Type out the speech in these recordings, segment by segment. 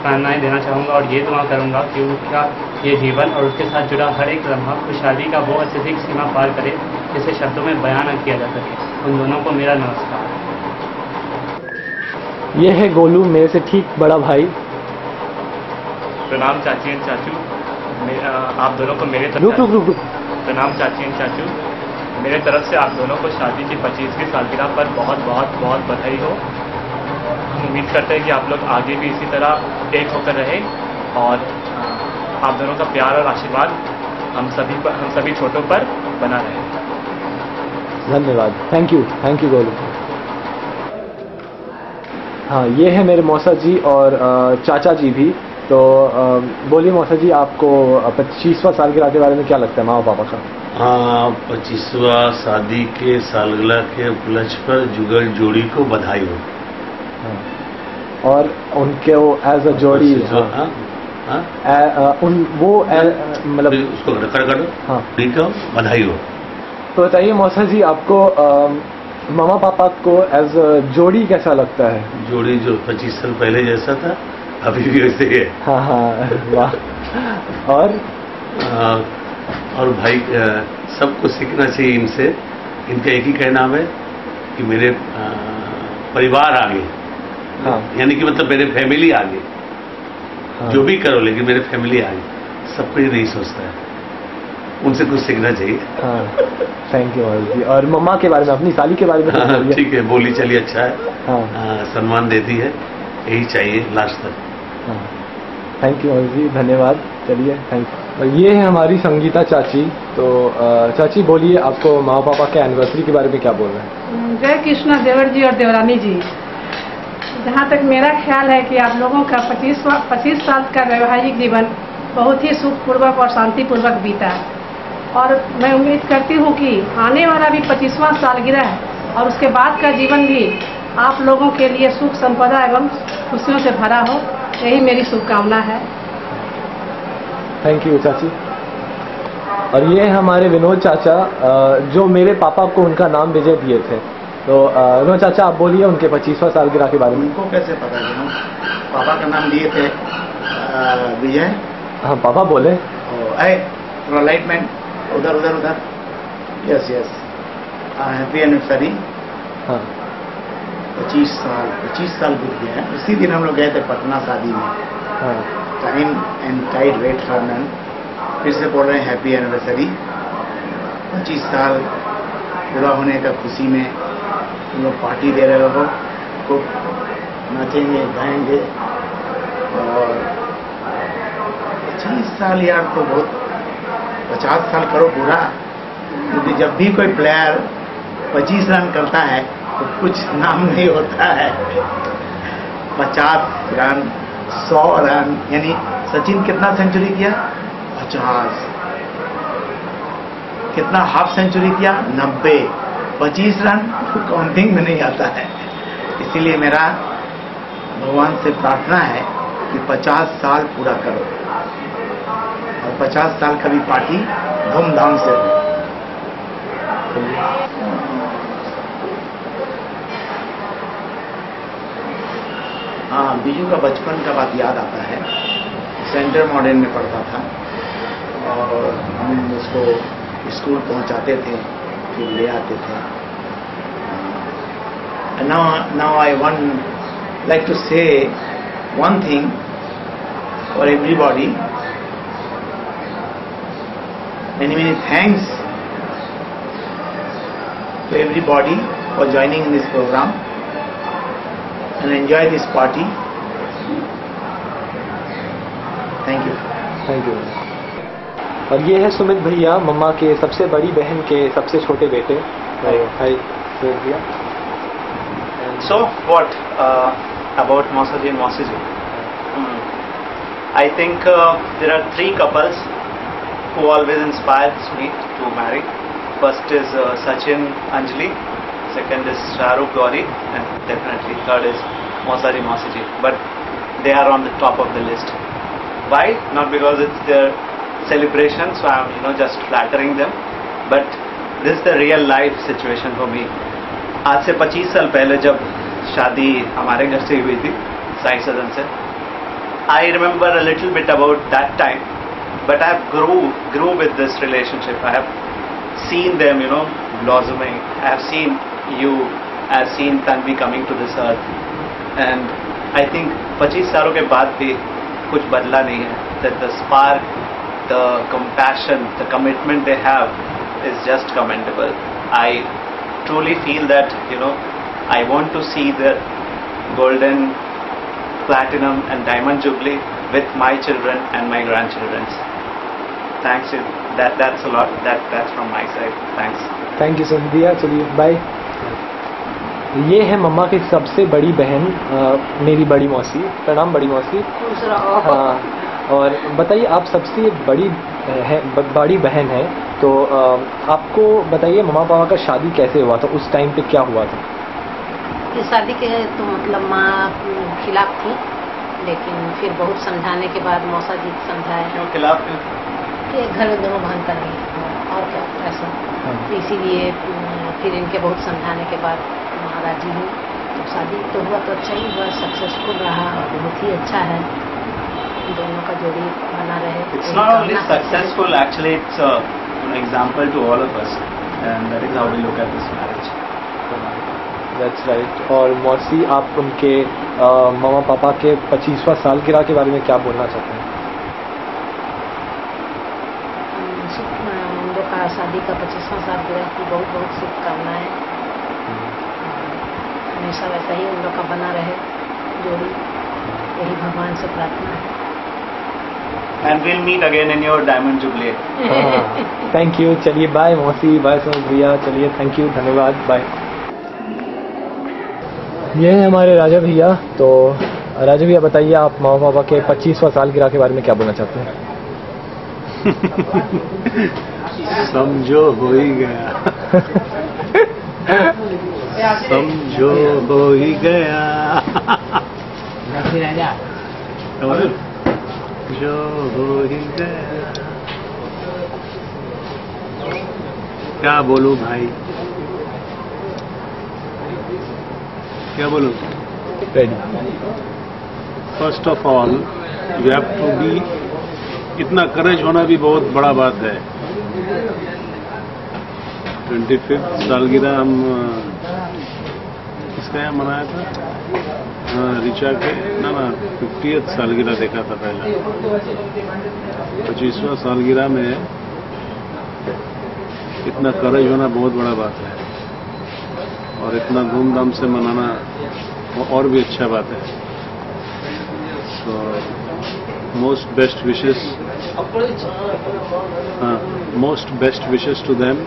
शुभकामनाएं देना चाहूँगा और ये दुआ करूँगा कि उनका ये जीवन और उसके साथ जुड़ा हर एक लम्हा खुशहाली का वो अत्यधिक सीमा पार करे जिसे शब्दों में बयान न किया जा सके। उन दोनों को मेरा नमस्कार। ये है गोलू, मेरे से ठीक बड़ा भाई। प्रणाम चाची एंड चाचू, आप दोनों को मेरे रुक। प्रणाम चाची एंड चाचू, मेरे तरफ से आप दोनों को शादी की 25वीं सालगिरह पर बहुत बहुत बहुत बधाई हो। हम उम्मीद करते हैं कि आप लोग आगे भी इसी तरह एक होकर रहे और आप दोनों का प्यार और आशीर्वाद हम सभी छोटों पर बना रहे। धन्यवाद, थैंक यू गोलू। हाँ, ये है मेरे मौसा जी और चाचा जी भी। तो बोलिए मौसा जी, आपको 25वां सालगिरह के बारे में क्या लगता है माँ पापा का? हाँ, 25वां शादी के सालगिरह के उपलक्ष्य पर जुगल जोड़ी को बधाई हो। हाँ। और उनके वो एज अ जोड़ी, मतलब उसको करो। हाँ, ठीक है, बधाई हो। तो बताइए मौसा जी, आपको मामा पापा को एज अ जोड़ी कैसा लगता है? जोड़ी जो 25 साल पहले जैसा था अभी भी वैसे ही है। हाँ, वाह। और भाई सबको सीखना चाहिए इनसे। इनका एक ही कहना है कि मेरे परिवार आगे, हाँ, यानी कि मतलब मेरे फैमिली आगे। हाँ, जो भी करो लेकिन मेरे फैमिली आगे। सब कुछ नहीं सोचता है, उनसे कुछ सीखना चाहिए। हाँ, थैंक यू जी। और मम्मा के बारे में, अपनी साली के बारे में? हाँ, ठीक है, बोली चली अच्छा है। हाँ, सम्मान देती है, यही चाहिए लास्ट तक। हाँ, थैंक यू जी, धन्यवाद। चलिए, थैंक यू। और ये है हमारी संगीता चाची। तो चाची बोलिए, आपको माँ पापा के एनिवर्सरी के बारे में क्या बोल रहे हैं? जय कृष्णा देवर जी और देवरानी जी, जहाँ तक मेरा ख्याल है कि आप लोगों का 25 साल का वैवाहिक जीवन बहुत ही सुखपूर्वक और शांतिपूर्वक बीता और मैं उम्मीद करती हूँ कि आने वाला भी 25वां सालगिरह और उसके बाद का जीवन भी आप लोगों के लिए सुख संपदा एवं खुशियों से भरा हो, यही मेरी शुभकामना है। थैंक यू चाची। और ये हमारे विनोद चाचा, जो मेरे पापा को उनका नाम विजय दिए थे। तो विनोद चाचा, आप बोलिए उनके 25वां सालगिरह के बारे में। उनको कैसे पता है? पापा का नाम दिए थे विजय। हाँ, पापा बोले। थोड़ा लाइटमैन, उधर। Yes, happy anniversary. हाँ, 25 साल बीत गए हैं। उसी दिन हम लोग गए थे पटना शादी में। हाँ, time and tide wait for none. फिर से बोल रहे हैं हैप्पी एनिवर्सरी। 25 साल पूरा होने का खुशी में हम लोग पार्टी दे रहे हो, खूब नाचेंगे गाएंगे। और 25 साल यार तो बहुत, 50 साल करो पूरा, क्योंकि जब भी कोई प्लेयर 25 रन करता है तो कुछ नाम नहीं होता है। 50 रन, 100 रन, यानी सचिन कितना सेंचुरी किया? 50। कितना हाफ सेंचुरी किया? 90। 25 रन काउंटिंग में नहीं आता है। इसीलिए मेरा भगवान से प्रार्थना है कि 50 साल पूरा करो और 50 साल का भी पार्टी धूमधाम से हो। हाँ, बीजू का बचपन का बात याद आता है। सेंटर मॉडर्न में पढ़ता था और हम उसको स्कूल पहुंचाते थे, फिर ले आते थे। Now I want like to say one thing for everybody. Many thanks to everybody for joining in this program and enjoy this party. Thank you. Thank you. और ये है सुमित भैया, मम्मा के सबसे बड़ी बहन के सबसे छोटे बेटे। हाय भैया। So what about Mausaji and Mausiji? I think there are 3 couples who always inspires me to marry. First is Sachin Anjali, second is Shahrukh Gauri, and definitely third is Mausaji Mausiji. But they are on the top of the list. Why? Not because it's their celebration, so I'm just flattering them, but this is the real life situation for me. आज से 25 साल पहले जब शादी हमारे घर से हुई थी, साई सदन से, I remember a little bit about that time, but I have grew with this relationship. I have seen them, blossoming. I have seen you, I have seen Tanvi coming to this earth, and I think 25 सालों के बाद भी कुछ बदला नहीं है. That the spark, the compassion, the commitment they have is just commendable. I truly feel that, I want to see the golden, platinum and diamond jubilee with my children and my grandchildren. Thanks. That's a lot. That's from my side. Thanks. Thank you sir दिया. चलिए bye. ये है मम्मा की सबसे बड़ी बहन, मेरी बड़ी मौसी. प्रणाम बड़ी मौसी. हाँ, और बताइए आप सबसे बड़ी बहन है, तो आपको बताइए मम्मा पापा का शादी कैसे हुआ था, उस टाइम पे क्या हुआ था? ये शादी के तो मतलब माँ खिलाफ थी, लेकिन फिर बहुत समझाने के बाद मौसा जी समझाए. क्यों खिलाफ? कि घर में दोनों बहन का नहीं और क्या ऐसा. तो इसीलिए फिर इनके बहुत समझाने के बाद माँ राजी हुई. तो शादी तो हुआ तो अच्छा ही हुआ, सक्सेसफुल रहा और बहुत ही अच्छा है. दोनों का जोड़ी बना रहे. It's not only successful, actually it's an example to all of us, and that is how we look at this marriage. That's right. और मौसी आप उनके मामा पापा के 25वां सालगिरह के बारे में क्या बोलना चाहते हैं? उन लोग का शादी का 25वां सालगिरह की बहुत बहुत शुभकामनाएं. हमेशा वैसा ही उन लोग का बना रहे जोड़ी, यही भगवान से प्रार्थना है. And we'll meet again in your diamond jubilee. Thank you. चलिए बाय मौसी, बाय समझ भैया. चलिए थैंक यू, धन्यवाद, बाय. ये है हमारे राजा भैया. तो राजा भैया बताइए आप मामा पापा के 25वां सालगिरह के बारे में क्या बोलना चाहते हैं? समझो हो ही गया. समझो हो ही गया. जो हो ही गया. क्या बोलूं भाई, क्या बोलूं? Ready. First of all you have to be, इतना करेज होना भी बहुत बड़ा बात है. 25th सालगिरह हम किसका यहाँ मनाया था? रिचा के ना 50th सालगिरह देखा था पहले. 25वां सालगिरह में इतना करेज होना बहुत बड़ा बात है, और इतना धूमधाम से मनाना और भी अच्छा बात है. So most best wishes to them,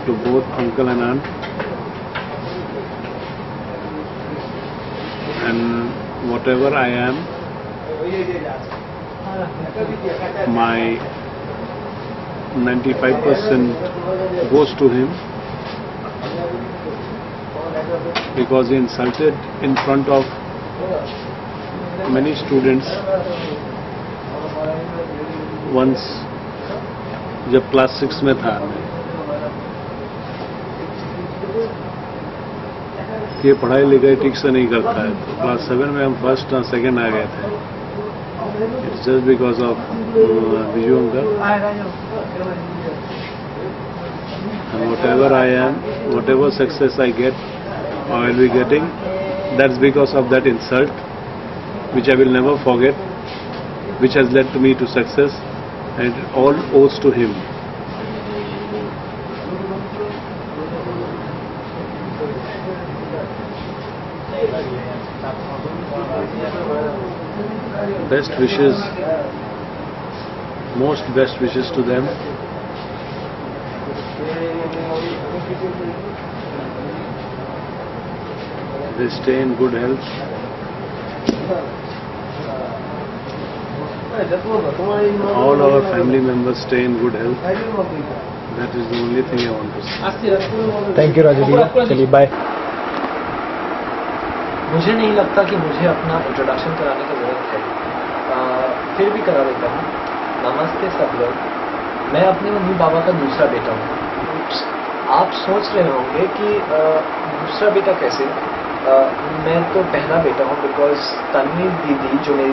to both uncle and aunt. And whatever I am, my 95% goes to him, because he insulted in front of many students once जब क्लास 6 में था. ये पढ़ाई लिखाई ठीक से नहीं करता है, तो क्लास 7 में हम फर्स्ट और सेकंड आ गए थे. It's just because of Viju uncle. Whatever I am, whatever success I get, or I will be getting, that's because of that insult, which I will never forget, which has led to me to success, and it all owes to him. Best wishes, most best wishes to them. They stay in good health. All our family members stay in good health. That is the only thing I want to say. Thank you Raju भैया. चलिए bye. मुझे नहीं लगता कि मुझे अपना introduction कराने की ज़रूरत है, फिर भी करा देता हूँ. नमस्ते सब लोग, मैं अपने मम्मी पापा का दूसरा बेटा हूँ. आप सोच रहे होंगे कि दूसरा बेटा कैसे? मैं तो पहला बेटा हूँ, बिकॉज तन्वी दीदी जो मेरी